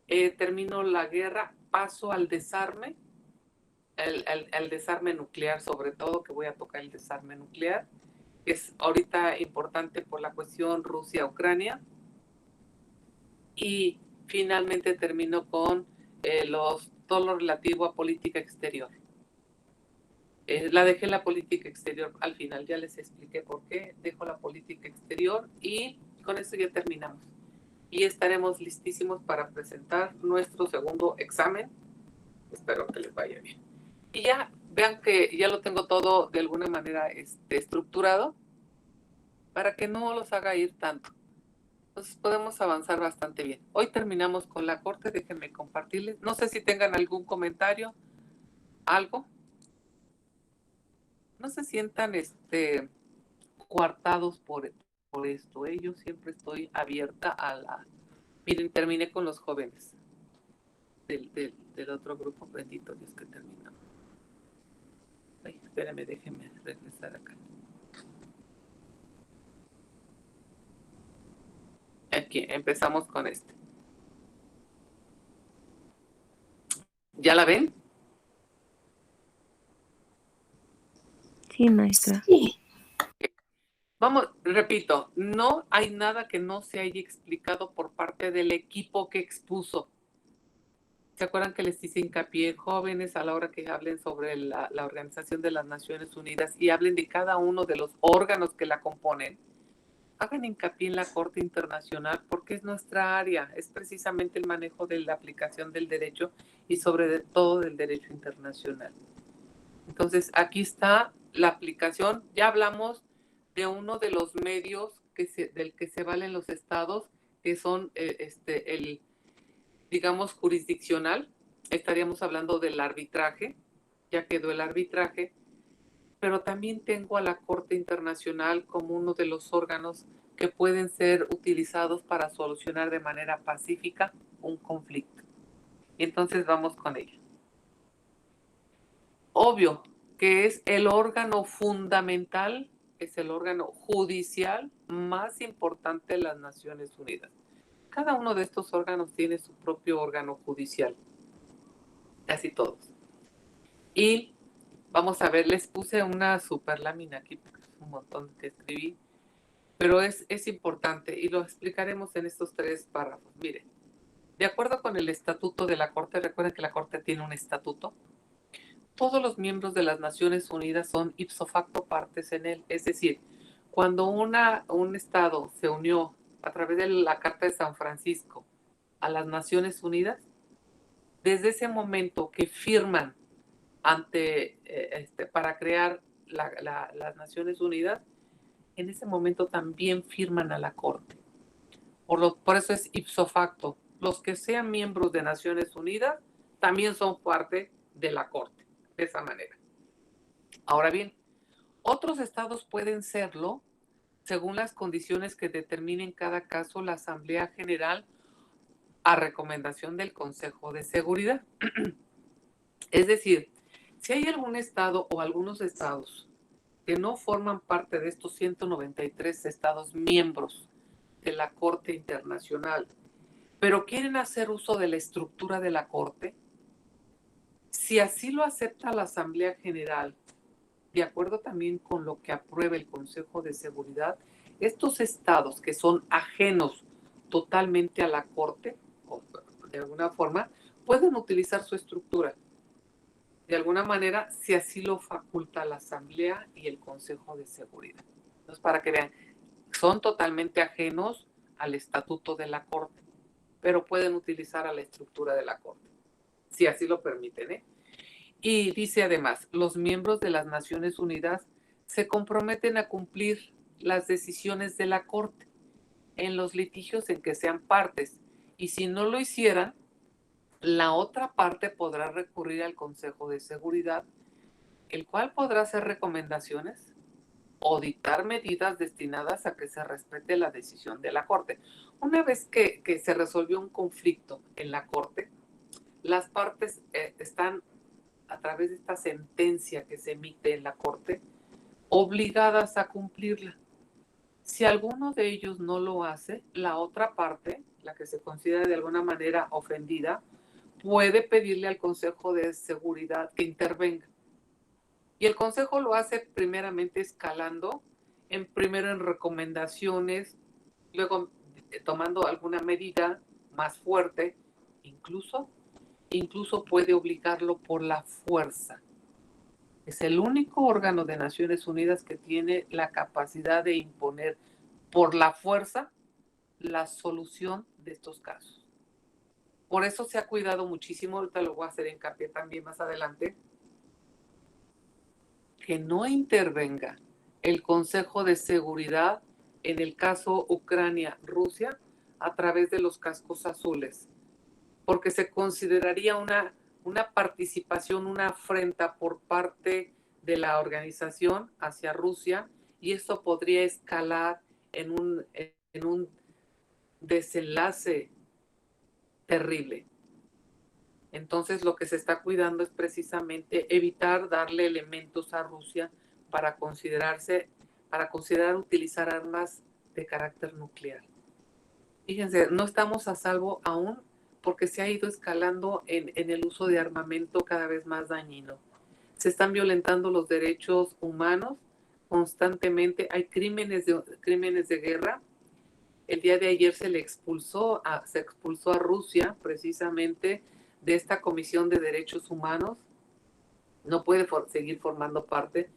termino la guerra, paso al desarme, el desarme nuclear sobre todo, que voy a tocar el desarme nuclear, que es ahorita importante por la cuestión Rusia-Ucrania, y finalmente termino con todo lo relativo a política exterior. La dejé la política exterior al final, ya les expliqué por qué dejo la política exterior y con eso ya terminamos. Y estaremos listísimos para presentar nuestro segundo examen. Espero que les vaya bien. Y ya vean que ya lo tengo todo de alguna manera estructurado para que no los haga ir tanto. Entonces podemos avanzar bastante bien. Hoy terminamos con la corte, déjenme compartirles. No sé si tengan algún comentario, algo. No se sientan coartados por esto. Yo siempre estoy abierta a la... Miren, terminé con los jóvenes del otro grupo. Bendito Dios que terminamos. Ay, espérame, déjenme regresar acá. Aquí, empezamos con este. ¿Ya la ven? Sí, maestra. Sí. Vamos, repito, no hay nada que no se haya explicado por parte del equipo que expuso. ¿Se acuerdan que les hice hincapié, jóvenes, a la hora que hablen sobre la Organización de las Naciones Unidas y hablen de cada uno de los órganos que la componen? Hagan hincapié en la Corte Internacional porque es nuestra área, es precisamente el manejo de la aplicación del derecho y sobre todo del derecho internacional. Entonces, aquí está la aplicación. Ya hablamos de uno de los medios del que se valen los estados, que son el, digamos, jurisdiccional. Estaríamos hablando del arbitraje, ya quedó el arbitraje, pero también tengo a la Corte Internacional como uno de los órganos que pueden ser utilizados para solucionar de manera pacífica un conflicto. Entonces vamos con ella. Obvio que es el órgano fundamental, es el órgano judicial más importante de las Naciones Unidas. Cada uno de estos órganos tiene su propio órgano judicial, casi todos. Y vamos a ver, les puse una super lámina aquí, porque es un montón que escribí, pero es importante y lo explicaremos en estos 3 párrafos. Miren, de acuerdo con el estatuto de la Corte, recuerden que la Corte tiene un estatuto, todos los miembros de las Naciones Unidas son ipso facto partes en él. Es decir, cuando un Estado se unió a través de la Carta de San Francisco a las Naciones Unidas, desde ese momento que firman para crear las Naciones Unidas, en ese momento también firman a la Corte. Por eso es ipso facto. Los que sean miembros de Naciones Unidas también son parte de la Corte, de esa manera. Ahora bien, otros estados pueden serlo según las condiciones que determine en cada caso la Asamblea General a recomendación del Consejo de Seguridad. Es decir, si hay algún estado o algunos estados que no forman parte de estos 193 estados miembros de la Corte Internacional, pero quieren hacer uso de la estructura de la Corte, si así lo acepta la Asamblea General, de acuerdo también con lo que apruebe el Consejo de Seguridad, estos estados que son ajenos totalmente a la Corte, o de alguna forma, pueden utilizar su estructura. De alguna manera, si así lo faculta la Asamblea y el Consejo de Seguridad. Entonces, para que vean, son totalmente ajenos al estatuto de la Corte, pero pueden utilizar a la estructura de la Corte, si así lo permiten, ¿eh? Y dice además, los miembros de las Naciones Unidas se comprometen a cumplir las decisiones de la Corte en los litigios en que sean partes, y si no lo hicieran, la otra parte podrá recurrir al Consejo de Seguridad, el cual podrá hacer recomendaciones o dictar medidas destinadas a que se respete la decisión de la Corte. Una vez que se resolvió un conflicto en la Corte, las partes están, a través de esta sentencia que se emite en la Corte, obligadas a cumplirla. Si alguno de ellos no lo hace, la otra parte la que se considera de alguna manera ofendida, puede pedirle al Consejo de Seguridad que intervenga. Y el Consejo lo hace primeramente escalando, primero en recomendaciones, luego tomando alguna medida más fuerte, incluso puede obligarlo por la fuerza. Es el único órgano de Naciones Unidas que tiene la capacidad de imponer por la fuerza la solución de estos casos. Por eso se ha cuidado muchísimo, ahorita lo voy a hacer hincapié también más adelante, que no intervenga el Consejo de Seguridad en el caso Ucrania-Rusia a través de los cascos azules, porque se consideraría una participación, una afrenta por parte de la organización hacia Rusia, y esto podría escalar en un desenlace terrible. Entonces lo que se está cuidando es precisamente evitar darle elementos a Rusia para considerar utilizar armas de carácter nuclear. Fíjense, no estamos a salvo aún porque se ha ido escalando en el uso de armamento cada vez más dañino. Se están violentando los derechos humanos constantemente, hay crímenes de guerra. El día de ayer se expulsó a Rusia precisamente de esta Comisión de Derechos Humanos. No puede seguir formando parte.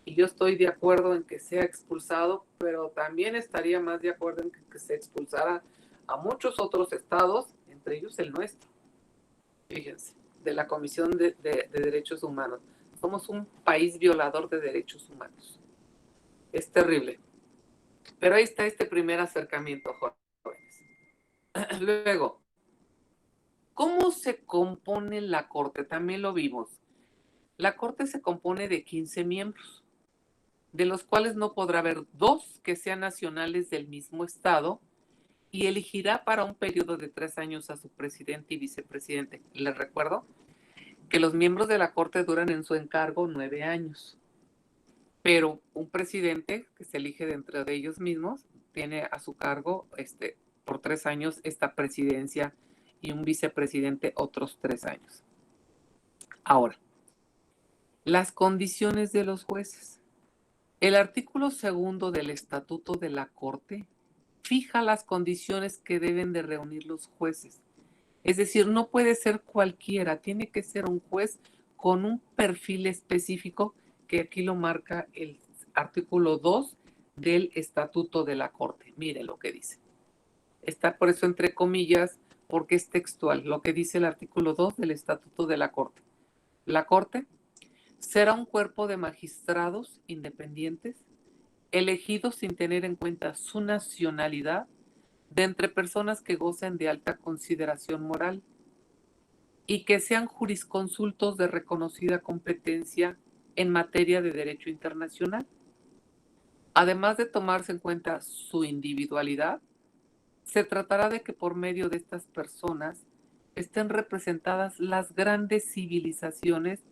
Y yo estoy de acuerdo en que sea expulsado, pero también estaría más de acuerdo en que se expulsara a muchos otros estados, entre ellos el nuestro. Fíjense, de la Comisión de Derechos Humanos. Somos un país violador de derechos humanos. Es terrible. Pero ahí está este primer acercamiento, jóvenes. Luego, ¿cómo se compone la Corte? También lo vimos. La Corte se compone de 15 miembros, de los cuales no podrá haber 2 que sean nacionales del mismo estado, y elegirá para un periodo de 3 años a su presidente y vicepresidente. Les recuerdo que los miembros de la Corte duran en su encargo 9 años, pero un presidente que se elige dentro de ellos mismos tiene a su cargo por 3 años esta presidencia, y un vicepresidente otros 3 años. Ahora, las condiciones de los jueces. El artículo 2 del Estatuto de la Corte fija las condiciones que deben de reunir los jueces. Es decir, no puede ser cualquiera, tiene que ser un juez con un perfil específico, que aquí lo marca el artículo 2 del Estatuto de la Corte. Mire lo que dice. Está por eso entre comillas, porque es textual, lo que dice el artículo 2 del Estatuto de la Corte. La Corte será un cuerpo de magistrados independientes, elegidos sin tener en cuenta su nacionalidad, de entre personas que gocen de alta consideración moral y que sean jurisconsultos de reconocida competencia en materia de derecho internacional. Además de tomarse en cuenta su individualidad, se tratará de que por medio de estas personas estén representadas las grandes civilizaciones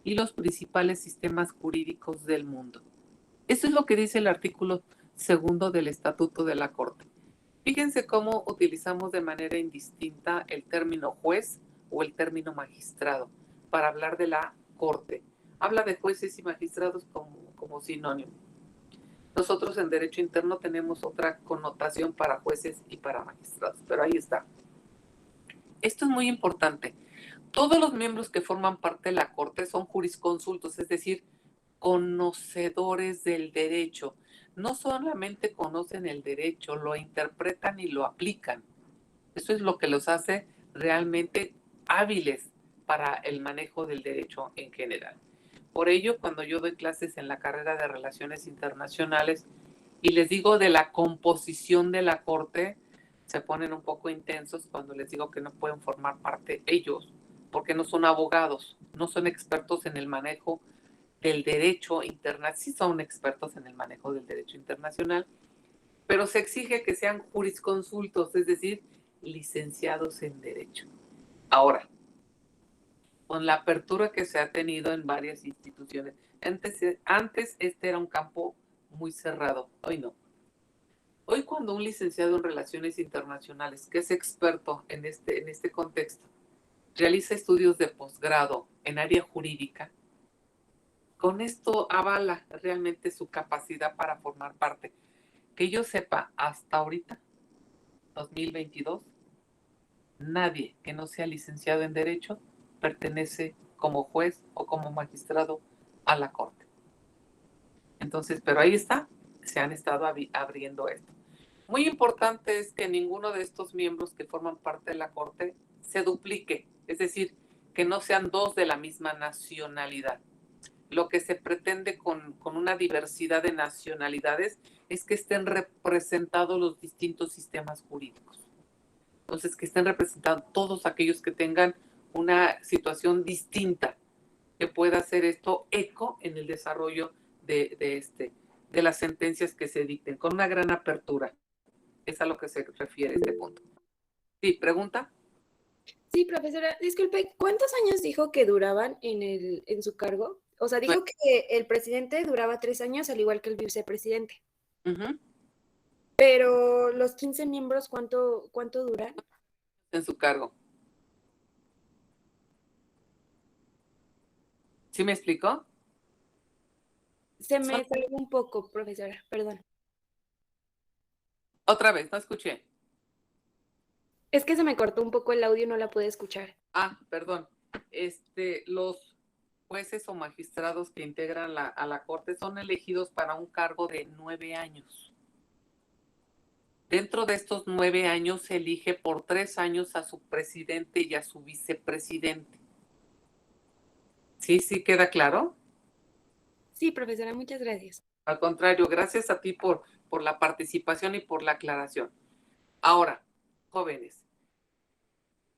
y los principales sistemas jurídicos del mundo. Eso es lo que dice el artículo 2 del Estatuto de la Corte. Fíjense cómo utilizamos de manera indistinta el término juez o el término magistrado para hablar de la Corte. Habla de jueces y magistrados como sinónimo. Nosotros en Derecho Interno tenemos otra connotación para jueces y para magistrados, pero ahí está. Esto es muy importante. Todos los miembros que forman parte de la Corte son jurisconsultos, es decir, conocedores del derecho. No solamente conocen el derecho, lo interpretan y lo aplican. Eso es lo que los hace realmente hábiles para el manejo del derecho en general. Por ello, cuando yo doy clases en la carrera de Relaciones Internacionales y les digo de la composición de la Corte, se ponen un poco intensos cuando les digo que no pueden formar parte ellos, porque no son abogados, no son expertos en el manejo del derecho internacional. Sí son expertos en el manejo del derecho internacional, pero se exige que sean jurisconsultos, es decir, licenciados en derecho. Ahora, con la apertura que se ha tenido en varias instituciones, antes este era un campo muy cerrado, hoy no. Hoy cuando un licenciado en Relaciones Internacionales, que es experto en este contexto, realiza estudios de posgrado en área jurídica, con esto avala realmente su capacidad para formar parte. Que yo sepa, hasta ahorita, 2022, nadie que no sea licenciado en Derecho pertenece como juez o como magistrado a la Corte. Entonces, pero ahí está, se han estado abriendo esto. Muy importante es que ninguno de estos miembros que forman parte de la Corte se duplique, es decir, que no sean dos de la misma nacionalidad. Lo que se pretende con una diversidad de nacionalidades es que estén representados los distintos sistemas jurídicos. Entonces, que estén representados todos aquellos que tengan una situación distinta, que pueda hacer esto eco en el desarrollo de las sentencias que se dicten, con una gran apertura. Es a lo que se refiere este punto. Sí, pregunta. Sí, profesora, disculpe, ¿cuántos años dijo que duraban en su cargo? O sea, dijo que el presidente duraba 3 años, al igual que el vicepresidente. Pero los 15 miembros, ¿cuánto duran? En su cargo. ¿Sí me explicó? Se me salió un poco, profesora, perdón. Otra vez, no escuché. Es que se me cortó un poco el audio y no la pude escuchar. Ah, perdón. Los jueces o magistrados que integran a la Corte son elegidos para un cargo de 9 años. Dentro de estos 9 años se elige por 3 años a su presidente y a su vicepresidente. ¿Sí, sí queda claro? Sí, profesora, muchas gracias. Al contrario, gracias a ti por la participación y por la aclaración. Ahora, jóvenes,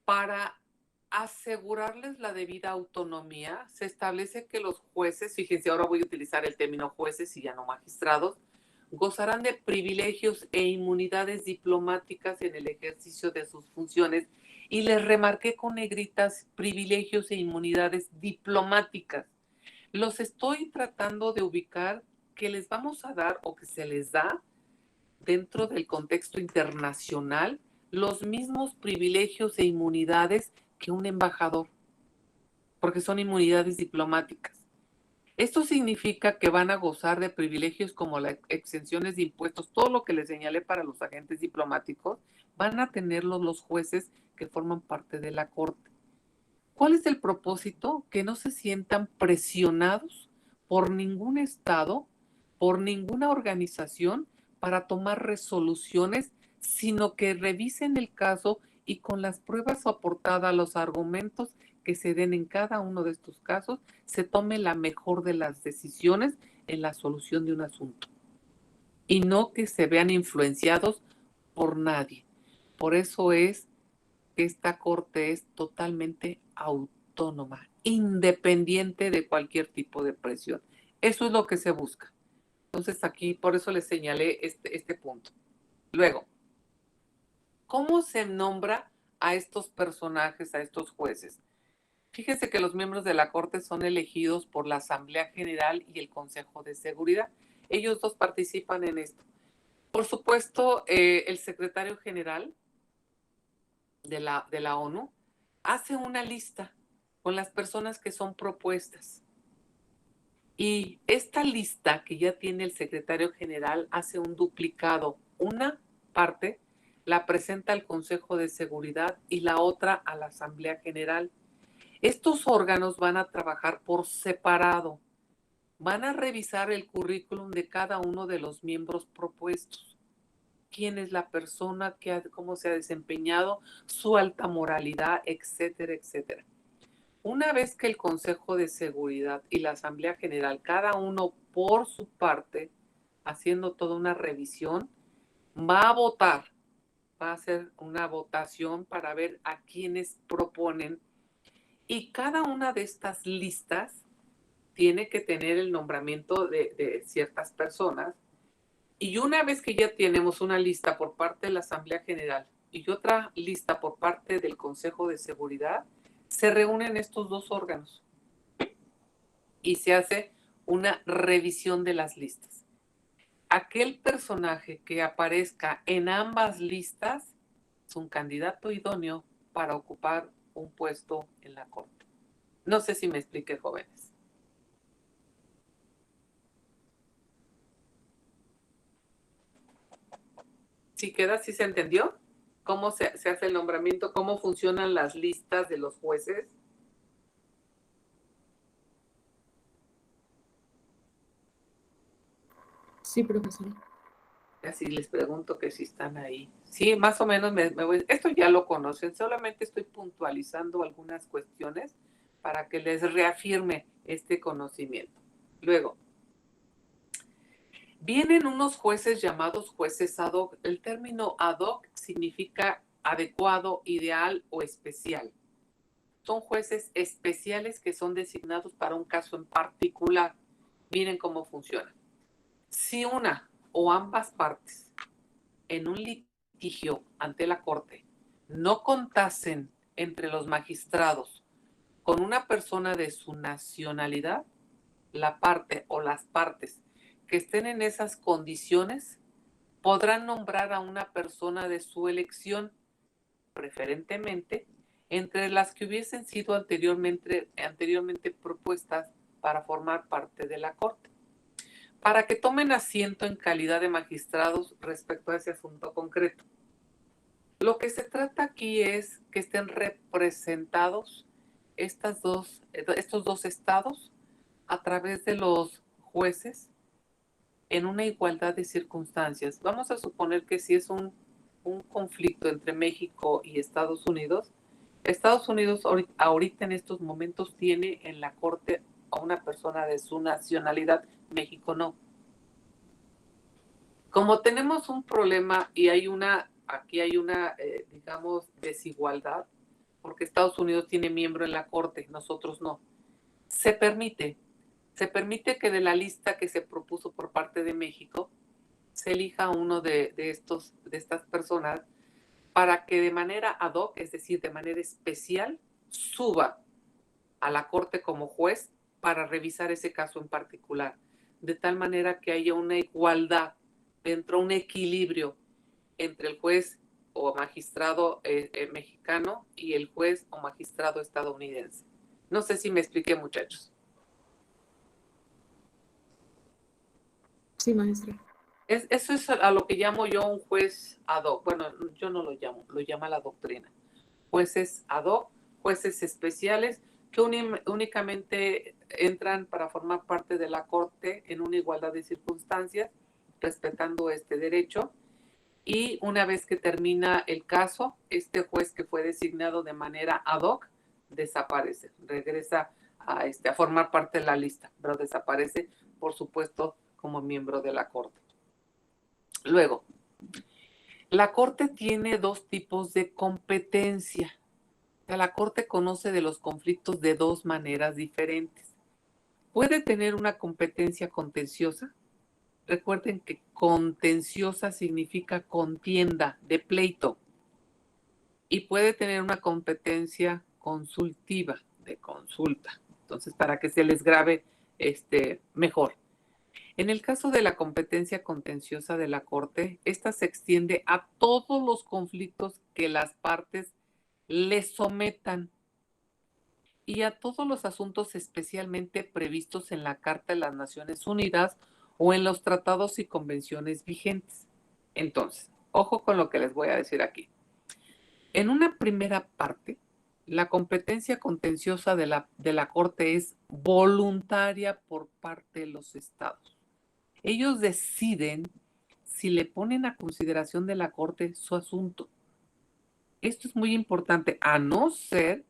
para asegurarles la debida autonomía, se establece que los jueces, fíjense, ahora voy a utilizar el término jueces y ya no magistrados, gozarán de privilegios e inmunidades diplomáticas en el ejercicio de sus funciones. Y les remarqué con negritas privilegios e inmunidades diplomáticas. Los estoy tratando de ubicar que les vamos a dar o que se les da dentro del contexto internacional los mismos privilegios e inmunidades que un embajador, porque son inmunidades diplomáticas. Esto significa que van a gozar de privilegios como las exenciones de impuestos, todo lo que les señalé para los agentes diplomáticos, van a tenerlos los jueces que forman parte de la Corte. ¿Cuál es el propósito? Que no se sientan presionados por ningún Estado, por ninguna organización para tomar resoluciones, sino que revisen el caso y con las pruebas aportadas, los argumentos que se den en cada uno de estos casos, se tome la mejor de las decisiones en la solución de un asunto. Y no que se vean influenciados por nadie. Por eso es que esta Corte es totalmente autónoma, independiente de cualquier tipo de presión. Eso es lo que se busca. Entonces aquí, por eso les señalé este punto. Luego, ¿cómo se nombra a estos personajes, a estos jueces? Fíjense que los miembros de la Corte son elegidos por la Asamblea General y el Consejo de Seguridad. Ellos dos participan en esto. Por supuesto, el secretario general de la ONU hace una lista con las personas que son propuestas. Y esta lista que ya tiene el secretario general hace un duplicado. Una parte la presenta al Consejo de Seguridad y la otra a la Asamblea General. Estos órganos van a trabajar por separado. Van a revisar el currículum de cada uno de los miembros propuestos. Quién es la persona, cómo se ha desempeñado, su alta moralidad, etcétera, etcétera. Una vez que el Consejo de Seguridad y la Asamblea General, cada uno por su parte, haciendo toda una revisión, va a votar, va a hacer una votación para ver a quiénes proponen. Y cada una de estas listas tiene que tener el nombramiento de ciertas personas. Y una vez que ya tenemos una lista por parte de la Asamblea General y otra lista por parte del Consejo de Seguridad, se reúnen estos dos órganos y se hace una revisión de las listas. aquel personaje que aparezca en ambas listas es un candidato idóneo para ocupar un puesto en la corte. No sé si me expliqué, jóvenes. ¿Sí queda? ¿Sí se entendió? ¿Cómo se hace el nombramiento? ¿Cómo funcionan las listas de los jueces? Sí, profesor. Así les pregunto que si están ahí. Sí, más o menos me voy. Esto ya lo conocen, solamente estoy puntualizando algunas cuestiones para que les reafirme este conocimiento. Luego, vienen unos jueces llamados jueces ad hoc. El término ad hoc significa adecuado, ideal o especial. Son jueces especiales que son designados para un caso en particular. Miren cómo funciona. Si una o ambas partes en un litigio ante la corte no contasen entre los magistrados con una persona de su nacionalidad, la parte o las partes que estén en esas condiciones podrán nombrar a una persona de su elección, preferentemente entre las que hubiesen sido anteriormente propuestas para formar parte de la corte, para que tomen asiento en calidad de magistrados respecto a ese asunto concreto. Lo que se trata aquí es que estén representados estos dos estados a través de los jueces en una igualdad de circunstancias. Vamos a suponer que si es un conflicto entre México y Estados Unidos ahorita en estos momentos tiene en la corte a una persona de su nacionalidad, México no. Como tenemos un problema y aquí hay una, digamos, desigualdad, porque Estados Unidos tiene miembro en la corte, nosotros no. Se permite que de la lista que se propuso por parte de México se elija uno de estas personas para que de manera ad hoc, es decir, de manera especial, suba a la corte como juez para revisar ese caso en particular, de tal manera que haya una igualdad dentro, un equilibrio entre el juez o magistrado mexicano y el juez o magistrado estadounidense. No sé si me expliqué, muchachos. Sí, maestra. Eso es a lo que llamo yo un juez ad hoc. Bueno, yo no lo llamo, lo llama la doctrina. Jueces ad hoc, jueces especiales que únicamente entran para formar parte de la corte en una igualdad de circunstancias, respetando este derecho. Y una vez que termina el caso, este juez que fue designado de manera ad hoc desaparece, regresa a formar parte de la lista, pero desaparece, por supuesto, como miembro de la corte. Luego, la corte tiene dos tipos de competencia. La corte conoce de los conflictos de dos maneras diferentes. Puede tener una competencia contenciosa. Recuerden que contenciosa significa contienda, de pleito. Y puede tener una competencia consultiva, de consulta. Entonces, para que se les grabe mejor. En el caso de la competencia contenciosa de la Corte, esta se extiende a todos los conflictos que las partes le sometan y a todos los asuntos especialmente previstos en la Carta de las Naciones Unidas o en los tratados y convenciones vigentes. Entonces, ojo con lo que les voy a decir aquí. En una primera parte, la competencia contenciosa de la Corte es voluntaria por parte de los estados. Ellos deciden si le ponen a consideración de la Corte su asunto. Esto es muy importante, a no ser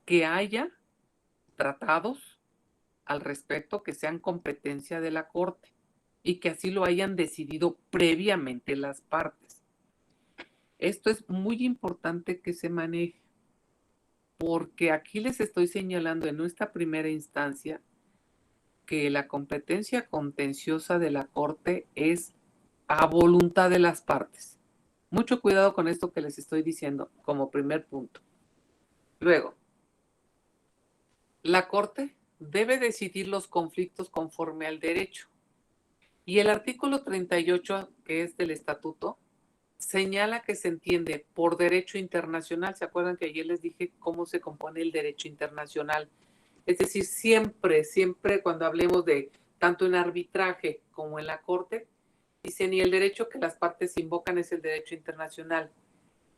que haya tratados al respecto que sean competencia de la Corte y que así lo hayan decidido previamente las partes. Esto es muy importante que se maneje, porque aquí les estoy señalando en esta primera instancia que la competencia contenciosa de la Corte es a voluntad de las partes. Mucho cuidado con esto que les estoy diciendo como primer punto. Luego, la Corte debe decidir los conflictos conforme al derecho. Y el artículo 38, que es del estatuto, señala que se entiende por derecho internacional. ¿Se acuerdan que ayer les dije cómo se compone el derecho internacional? Es decir, siempre cuando hablemos de tanto en arbitraje como en la corte, dicen, y el derecho que las partes invocan es el derecho internacional.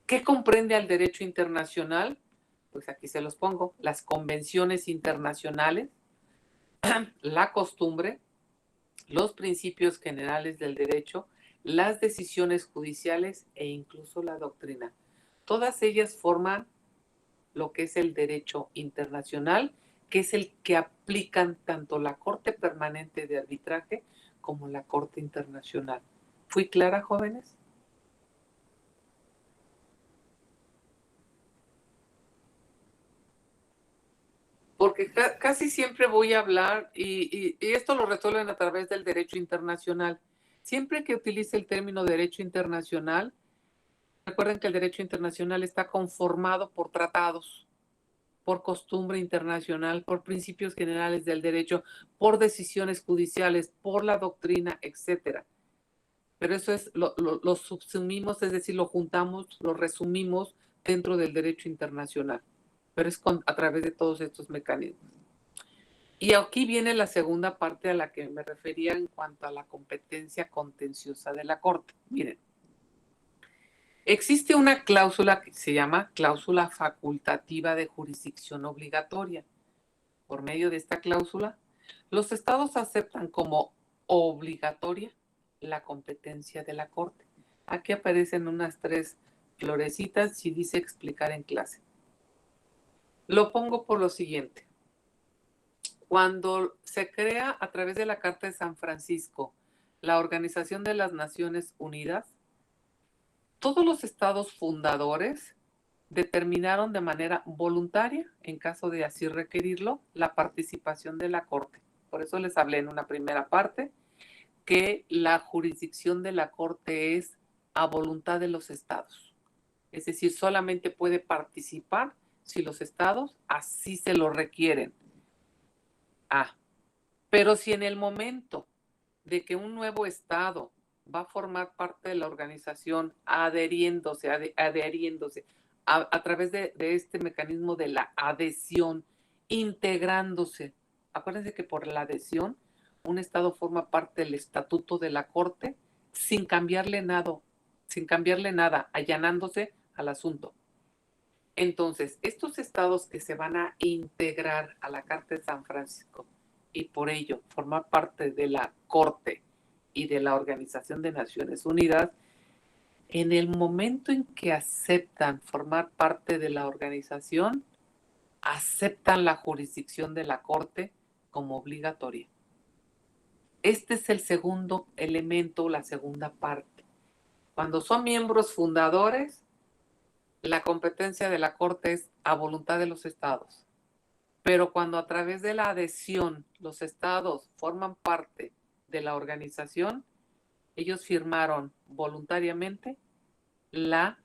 ¿Qué comprende al derecho internacional? Pues aquí se los pongo, las convenciones internacionales, la costumbre, los principios generales del derecho, las decisiones judiciales e incluso la doctrina. Todas ellas forman lo que es el derecho internacional, que es el que aplican tanto la Corte Permanente de Arbitraje como la Corte Internacional. ¿Fui clara, jóvenes? Porque casi siempre voy a hablar, y esto lo resuelven a través del derecho internacional. Siempre que utilice el término derecho internacional, recuerden que el derecho internacional está conformado por tratados, por costumbre internacional, por principios generales del derecho, por decisiones judiciales, por la doctrina, etcétera. Pero eso es, lo subsumimos, es decir, lo juntamos, lo resumimos dentro del derecho internacional. Pero es a través de todos estos mecanismos. Y aquí viene la segunda parte a la que me refería en cuanto a la competencia contenciosa de la Corte. Miren, existe una cláusula que se llama cláusula facultativa de jurisdicción obligatoria. Por medio de esta cláusula, los estados aceptan como obligatoria la competencia de la Corte. Aquí aparecen unas 3 florecitas y dice explicar en clase. Lo pongo por lo siguiente. Cuando se crea a través de la Carta de San Francisco la Organización de las Naciones Unidas, todos los estados fundadores determinaron de manera voluntaria, en caso de así requerirlo, la participación de la Corte. Por eso les hablé en una primera parte que la jurisdicción de la Corte es a voluntad de los estados. Es decir, solamente puede participar si los estados así se lo requieren. Pero si en el momento de que un nuevo estado va a formar parte de la organización adheriéndose a través de este mecanismo de la adhesión, integrándose. Acuérdense que por la adhesión un estado forma parte del estatuto de la Corte sin cambiarle nada, allanándose al asunto. Entonces, estos estados que se van a integrar a la Carta de San Francisco y por ello formar parte de la Corte y de la Organización de Naciones Unidas, en el momento en que aceptan formar parte de la organización, aceptan la jurisdicción de la Corte como obligatoria. Este es el segundo elemento, la segunda parte. Cuando son miembros fundadores, la competencia de la Corte es a voluntad de los estados. Pero cuando a través de la adhesión los estados forman parte de la organización, ellos firmaron voluntariamente la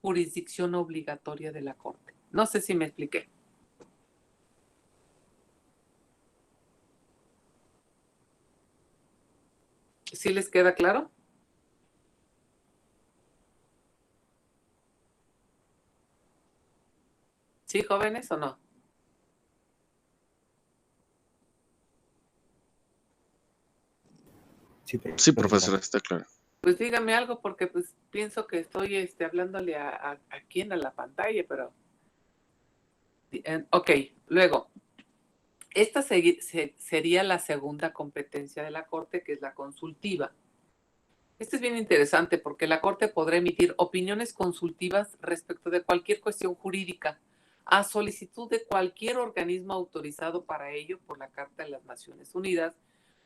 jurisdicción obligatoria de la Corte. No sé si me expliqué. ¿Sí les queda claro? ¿Sí, jóvenes, o no? Sí, profesora, está claro. Pues dígame algo porque pues pienso que estoy hablándole a quién, a la pantalla, pero... Ok, luego, esta sería la segunda competencia de la Corte, que es la consultiva. Esto es bien interesante porque la Corte podrá emitir opiniones consultivas respecto de cualquier cuestión jurídica a solicitud de cualquier organismo autorizado para ello por la Carta de las Naciones Unidas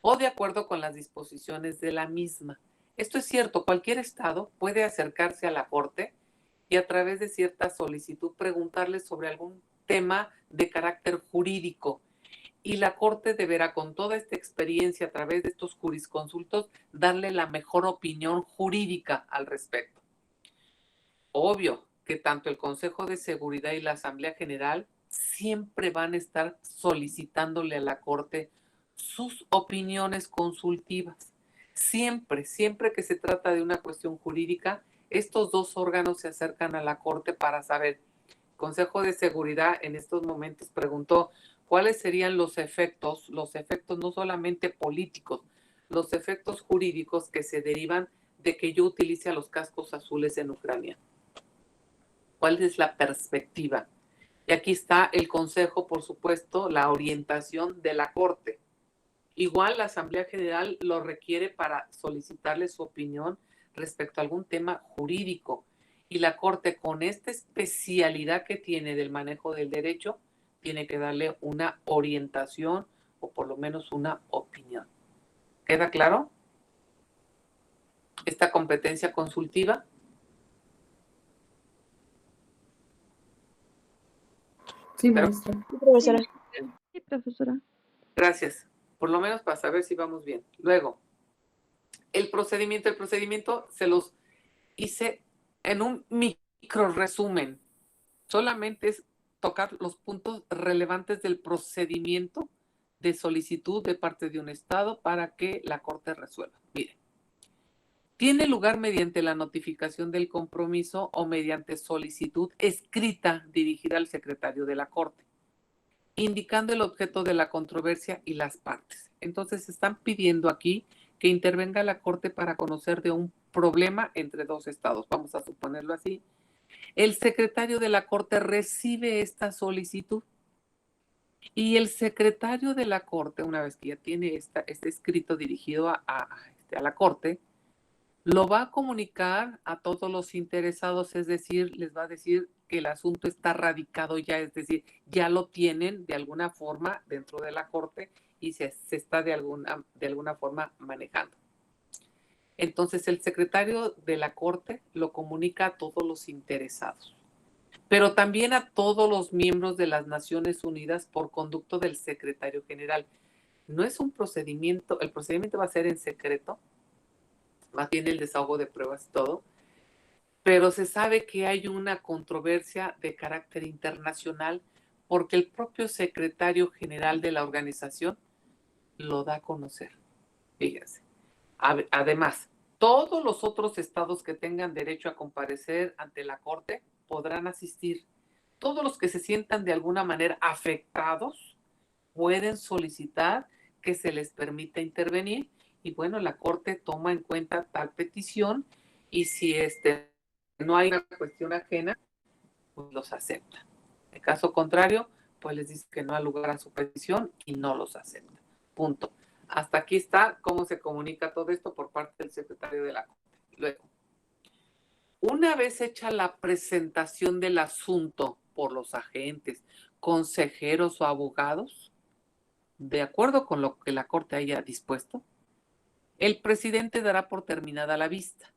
o de acuerdo con las disposiciones de la misma. Esto es cierto, cualquier estado puede acercarse a la Corte y a través de cierta solicitud preguntarle sobre algún tema de carácter jurídico. Y la Corte deberá, con toda esta experiencia a través de estos jurisconsultos, darle la mejor opinión jurídica al respecto. Obvio que tanto el Consejo de Seguridad y la Asamblea General siempre van a estar solicitándole a la Corte sus opiniones consultivas. Siempre que se trata de una cuestión jurídica, estos dos órganos se acercan a la Corte para saber. El Consejo de Seguridad en estos momentos preguntó cuáles serían los efectos no solamente políticos, los efectos jurídicos que se derivan de que yo utilice a los cascos azules en Ucrania. ¿Cuál es la perspectiva? Y aquí está el Consejo, por supuesto, la orientación de la Corte. Igual la Asamblea General lo requiere para solicitarle su opinión respecto a algún tema jurídico. Y la Corte, con esta especialidad que tiene del manejo del derecho, tiene que darle una orientación o por lo menos una opinión. ¿Queda claro? Esta competencia consultiva. Sí, Pero- maestra. Sí, profesora. Sí, profesora. Gracias. Por lo menos para saber si vamos bien. Luego, el procedimiento se los hice en un micro resumen. Solamente es tocar los puntos relevantes del procedimiento de solicitud de parte de un Estado para que la Corte resuelva. Miren, tiene lugar mediante la notificación del compromiso o mediante solicitud escrita dirigida al secretario de la Corte, indicando el objeto de la controversia y las partes. Entonces están pidiendo aquí que intervenga la Corte para conocer de un problema entre dos estados, vamos a suponerlo así. El secretario de la Corte recibe esta solicitud y el secretario de la Corte, una vez que ya tiene este escrito dirigido a la Corte, lo va a comunicar a todos los interesados, es decir, les va a decir que el asunto está radicado ya, es decir, ya lo tienen de alguna forma dentro de la Corte y se está de alguna forma manejando. Entonces el secretario de la Corte lo comunica a todos los interesados, pero también a todos los miembros de las Naciones Unidas por conducto del secretario general. No es un procedimiento, el procedimiento va a ser en secreto, más bien el desahogo de pruebas y todo, pero se sabe que hay una controversia de carácter internacional porque el propio secretario general de la organización lo da a conocer. Fíjense. Además, todos los otros estados que tengan derecho a comparecer ante la Corte podrán asistir. Todos los que se sientan de alguna manera afectados pueden solicitar que se les permita intervenir y bueno, la Corte toma en cuenta tal petición y si no hay una cuestión ajena, pues los acepta. En caso contrario, pues les dice que no ha lugar a su petición y no los acepta. Punto. Hasta aquí está cómo se comunica todo esto por parte del secretario de la Corte. Luego, una vez hecha la presentación del asunto por los agentes, consejeros o abogados, de acuerdo con lo que la Corte haya dispuesto, el presidente dará por terminada la vista,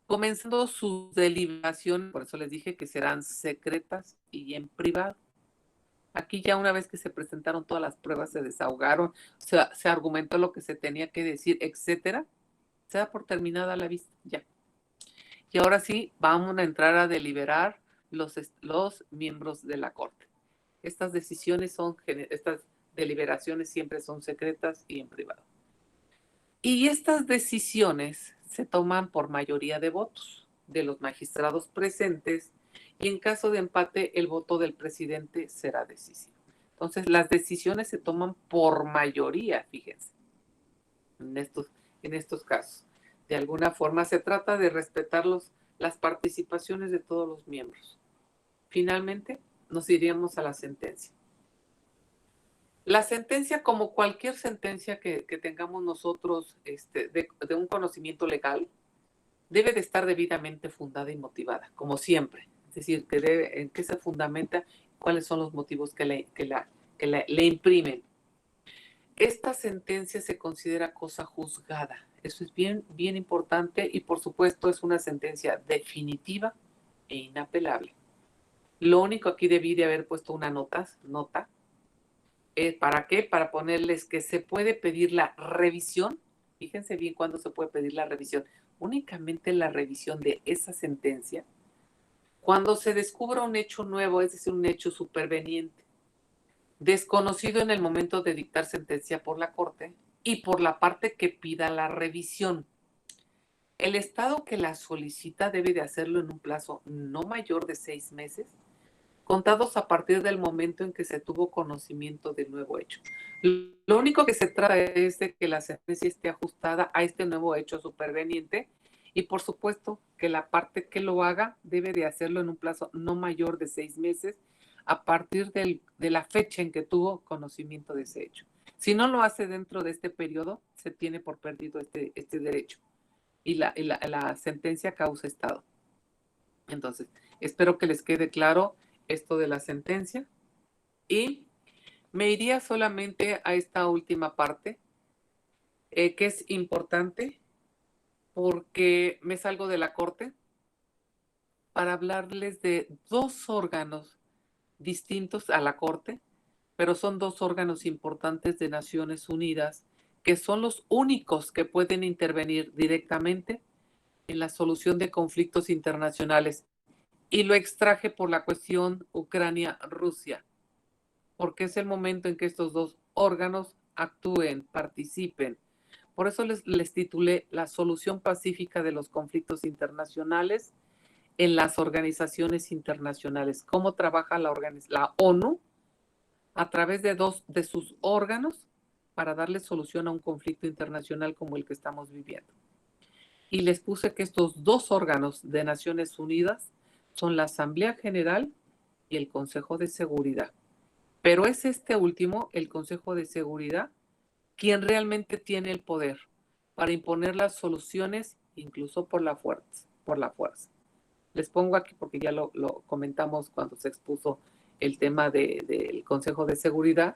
comenzando sus deliberaciones, por eso les dije que serán secretas y en privado. Aquí ya una vez que se presentaron todas las pruebas, se desahogaron, se argumentó lo que se tenía que decir, etcétera, se da por terminada la vista, ya. Y ahora sí, vamos a entrar a deliberar los miembros de la Corte. Estas deliberaciones siempre son secretas y en privado. Y estas decisiones se toman por mayoría de votos de los magistrados presentes y en caso de empate el voto del presidente será decisivo. Entonces las decisiones se toman por mayoría, fíjense, en estos casos. De alguna forma se trata de respetar las participaciones de todos los miembros. Finalmente nos iríamos a la sentencia. La sentencia, como cualquier sentencia que tengamos nosotros de un conocimiento legal, debe de estar debidamente fundada y motivada, como siempre. Es decir, en qué se fundamenta, cuáles son los motivos que le imprimen. Esta sentencia se considera cosa juzgada. Eso es bien, bien importante y, por supuesto, es una sentencia definitiva e inapelable. Lo único aquí debí de haber puesto una nota. ¿Para qué? Para ponerles que se puede pedir la revisión. Fíjense bien cuándo se puede pedir la revisión. Únicamente la revisión de esa sentencia cuando se descubra un hecho nuevo, es decir, un hecho superveniente, desconocido en el momento de dictar sentencia por la Corte y por la parte que pida la revisión. El Estado que la solicita debe de hacerlo en un plazo no mayor de 6 meses, contados a partir del momento en que se tuvo conocimiento del nuevo hecho. Lo único que se trata es de que la sentencia esté ajustada a este nuevo hecho superveniente y por supuesto que la parte que lo haga debe de hacerlo en un plazo no mayor de 6 meses a partir de la fecha en que tuvo conocimiento de ese hecho. Si no lo hace dentro de este periodo, se tiene por perdido este derecho y la sentencia causa estado. Entonces, espero que les quede claro esto de la sentencia y me iría solamente a esta última parte, que es importante porque me salgo de la corte para hablarles de 2 órganos distintos a la corte, pero son 2 órganos importantes de Naciones Unidas que son los únicos que pueden intervenir directamente en la solución de conflictos internacionales. Y lo extraje por la cuestión Ucrania-Rusia, porque es el momento en que estos 2 órganos actúen, participen. Por eso les titulé La solución pacífica de los conflictos internacionales en las organizaciones internacionales. Cómo trabaja la ONU a través de 2 de sus órganos para darle solución a un conflicto internacional como el que estamos viviendo. Y les puse que estos 2 órganos de Naciones Unidas son la Asamblea General y el Consejo de Seguridad. Pero es este último, el Consejo de Seguridad, quien realmente tiene el poder para imponer las soluciones, incluso por la fuerza. Les pongo aquí porque ya lo comentamos cuando se expuso el tema del Consejo de Seguridad,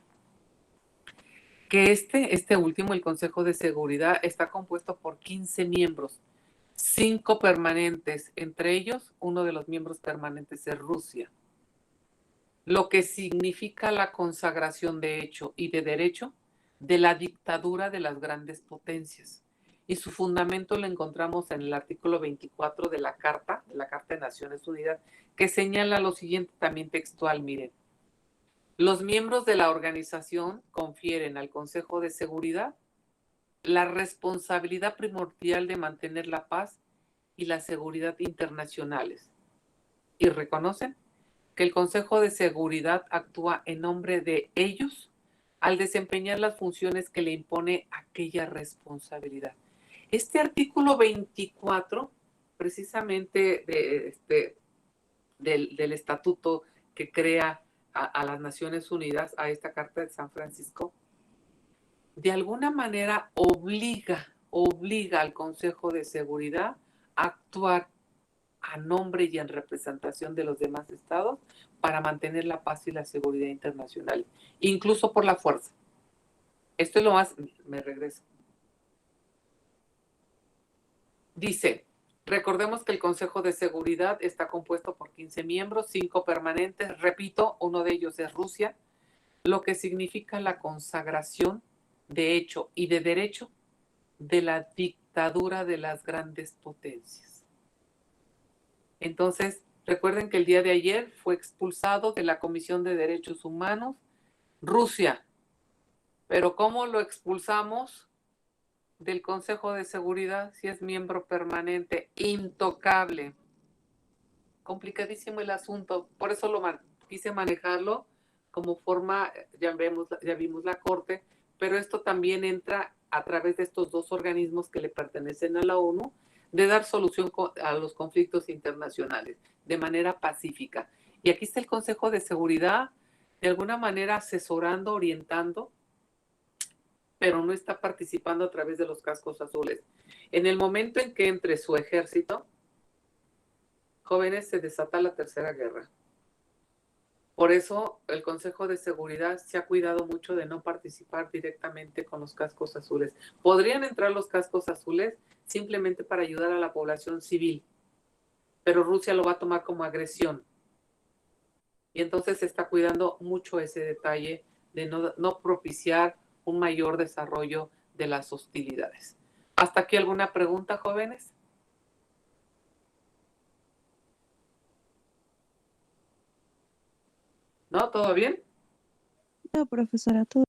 que este último, el Consejo de Seguridad, está compuesto por 15 miembros, 5 permanentes, entre ellos uno de los miembros permanentes es Rusia, lo que significa la consagración de hecho y de derecho de la dictadura de las grandes potencias. Y su fundamento lo encontramos en el artículo 24 de la Carta de Naciones Unidas, que señala lo siguiente también textual, miren. Los miembros de la organización confieren al Consejo de Seguridad la responsabilidad primordial de mantener la paz y la seguridad internacionales. Y reconocen que el Consejo de Seguridad actúa en nombre de ellos al desempeñar las funciones que le impone aquella responsabilidad. Este artículo 24, precisamente del estatuto que crea a las Naciones Unidas, a esta Carta de San Francisco, de alguna manera obliga al Consejo de Seguridad a actuar a nombre y en representación de los demás estados para mantener la paz y la seguridad internacional, incluso por la fuerza. Esto es lo más, me regreso. Dice, recordemos que el Consejo de Seguridad está compuesto por 15 miembros, 5 permanentes, repito, uno de ellos es Rusia, lo que significa la consagración de hecho y de derecho de la dictadura de las grandes potencias. Entonces, recuerden que el día de ayer fue expulsado de la Comisión de Derechos Humanos Rusia. Pero ¿cómo lo expulsamos del Consejo de Seguridad si es miembro permanente, intocable? Complicadísimo el asunto. Por eso quise manejarlo como forma, ya vimos la Corte, pero esto también entra a través de estos 2 organismos que le pertenecen a la ONU, de dar solución a los conflictos internacionales de manera pacífica. Y aquí está el Consejo de Seguridad, de alguna manera asesorando, orientando, pero no está participando a través de los cascos azules. En el momento en que entre su ejército, jóvenes, se desata la Tercera Guerra. Por eso el Consejo de Seguridad se ha cuidado mucho de no participar directamente con los cascos azules. Podrían entrar los cascos azules simplemente para ayudar a la población civil, pero Rusia lo va a tomar como agresión. Y entonces se está cuidando mucho ese detalle de no propiciar un mayor desarrollo de las hostilidades. ¿Hasta aquí alguna pregunta, jóvenes? ¿No? ¿Todo bien? No, profesora, todo.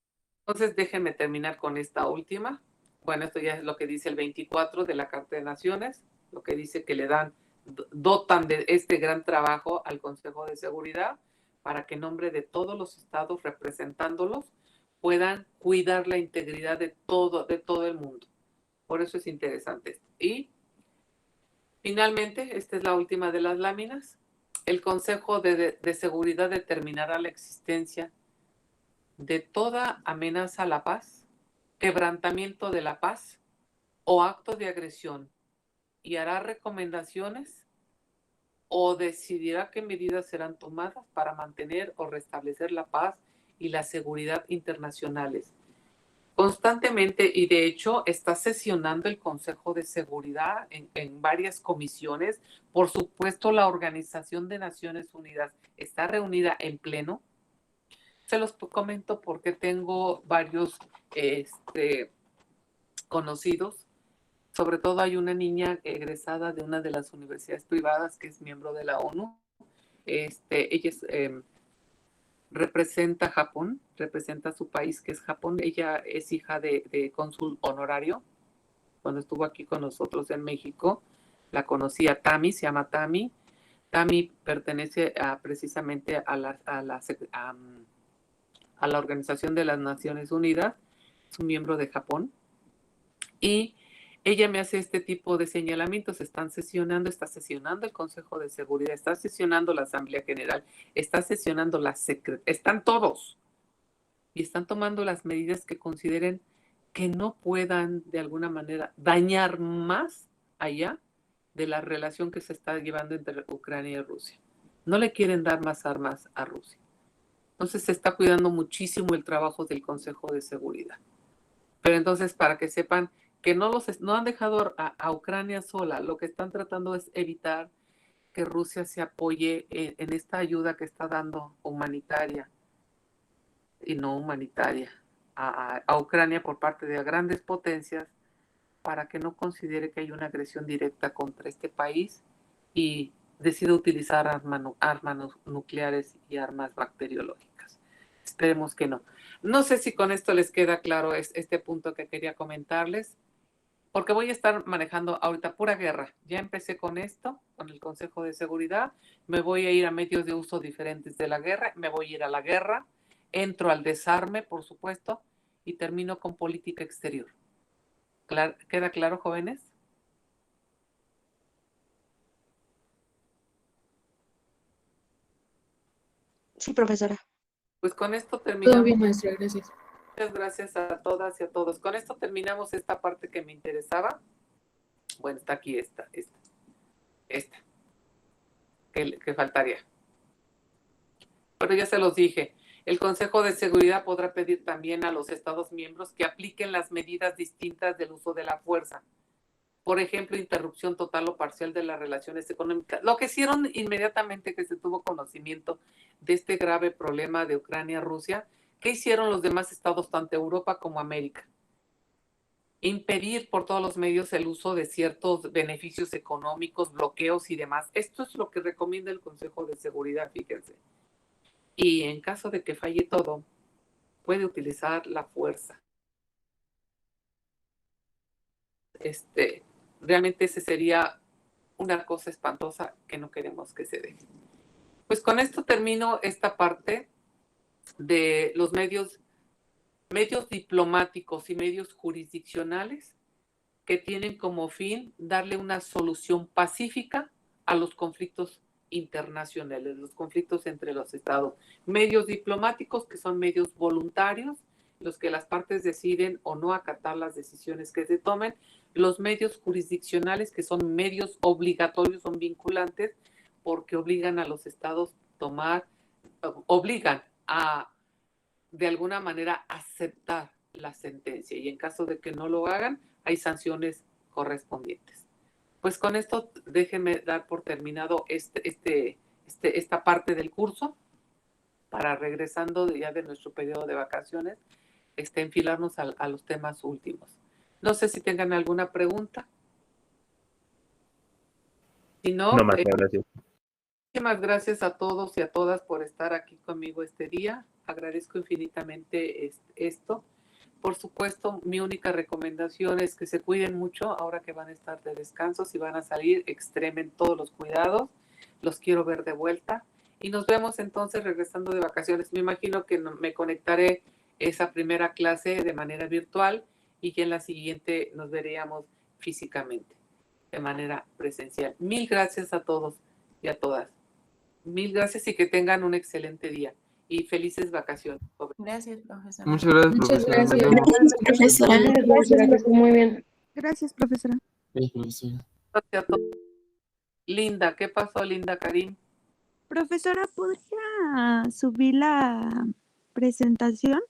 Entonces, déjenme terminar con esta última. Bueno, esto ya es lo que dice el 24 de la Carta de Naciones, lo que dice que le dotan de este gran trabajo al Consejo de Seguridad para que en nombre de todos los estados representándolos puedan cuidar la integridad de todo el mundo. Por eso es interesante esto. Y finalmente, esta es la última de las láminas. El Consejo de Seguridad determinará la existencia de toda amenaza a la paz, quebrantamiento de la paz o acto de agresión y hará recomendaciones o decidirá qué medidas serán tomadas para mantener o restablecer la paz y la seguridad internacionales. Constantemente, y de hecho está sesionando el Consejo de Seguridad en varias comisiones. Por supuesto, la Organización de Naciones Unidas está reunida en pleno. Se los comento porque tengo varios conocidos. Sobre todo hay una niña egresada de una de las universidades privadas que es miembro de la ONU. Ella representa a Japón, representa a su país que es Japón. Ella es hija de cónsul honorario. Cuando estuvo aquí con nosotros en México, la conocí a Tami, se llama Tami. Tami pertenece precisamente a la Organización de las Naciones Unidas, es un miembro de Japón, y ella me hace este tipo de señalamientos. Está sesionando el Consejo de Seguridad, está sesionando la Asamblea General, está sesionando la Secretaría, están todos, y están tomando las medidas que consideren que no puedan de alguna manera dañar más allá de la relación que se está llevando entre Ucrania y Rusia. No le quieren dar más armas a Rusia. Entonces se está cuidando muchísimo el trabajo del Consejo de Seguridad. Pero entonces, para que sepan que no han dejado a Ucrania sola, lo que están tratando es evitar que Rusia se apoye en esta ayuda que está dando humanitaria y no humanitaria a Ucrania por parte de grandes potencias, para que no considere que hay una agresión directa contra este país y decida utilizar armas nucleares y armas bacteriológicas. Esperemos que no. No sé si con esto les queda claro este punto que quería comentarles, porque voy a estar manejando ahorita pura guerra. Ya empecé con esto, con el Consejo de Seguridad, me voy a ir a medios de uso diferentes de la guerra, me voy a ir a la guerra, entro al desarme, por supuesto, y termino con política exterior. ¿Queda claro, jóvenes? Sí, profesora. Pues con esto Todo terminamos. bien, maestra, gracias. Muchas gracias a todas y a todos. Con esto terminamos esta parte que me interesaba. Bueno, está aquí esta, que faltaría. Pero ya se los dije. El Consejo de Seguridad podrá pedir también a los Estados miembros que apliquen las medidas distintas del uso de la fuerza. Por ejemplo, interrupción total o parcial de las relaciones económicas. Lo que hicieron inmediatamente que se tuvo conocimiento de este grave problema de Ucrania-Rusia, ¿qué hicieron los demás estados, tanto Europa como América? Impedir por todos los medios el uso de ciertos beneficios económicos, bloqueos y demás. Esto es lo que recomienda el Consejo de Seguridad, fíjense. Y en caso de que falle todo, puede utilizar la fuerza. Realmente ese sería una cosa espantosa que no queremos que se dé. Pues con esto termino esta parte de los medios diplomáticos y medios jurisdiccionales que tienen como fin darle una solución pacífica a los conflictos internacionales, los conflictos entre los estados. Medios diplomáticos, que son medios voluntarios, los que las partes deciden o no acatar las decisiones que se tomen. Los medios jurisdiccionales, que son medios obligatorios, son vinculantes, porque obligan a los estados obligan a, de alguna manera, aceptar la sentencia, y en caso de que no lo hagan, hay sanciones correspondientes. Pues con esto déjenme dar por terminado esta parte del curso, para, regresando ya de nuestro periodo de vacaciones, enfilarnos a los temas últimos. No sé si tengan alguna pregunta. Si no, No, maestra, gracias. Muchísimas gracias a todos y a todas por estar aquí conmigo este día. Agradezco infinitamente esto. Por supuesto, mi única recomendación es que se cuiden mucho ahora que van a estar de descanso. Si van a salir, extremen todos los cuidados. Los quiero ver de vuelta. Y nos vemos entonces regresando de vacaciones. Me imagino que me conectaré esa primera clase de manera virtual y que en la siguiente nos veríamos físicamente, de manera presencial. Mil gracias a todos y a todas. Mil gracias y que tengan un excelente día. Y felices vacaciones. Gracias, profesora. Muchas gracias, Muchas profesora. Nos gracias. vemos. Gracias, profesora. Gracias, que esté muy bien. Gracias, profesora. Sí, profesora. Gracias a todos. Linda, ¿qué pasó, Linda Karim? Profesora, ¿podría subir la presentación?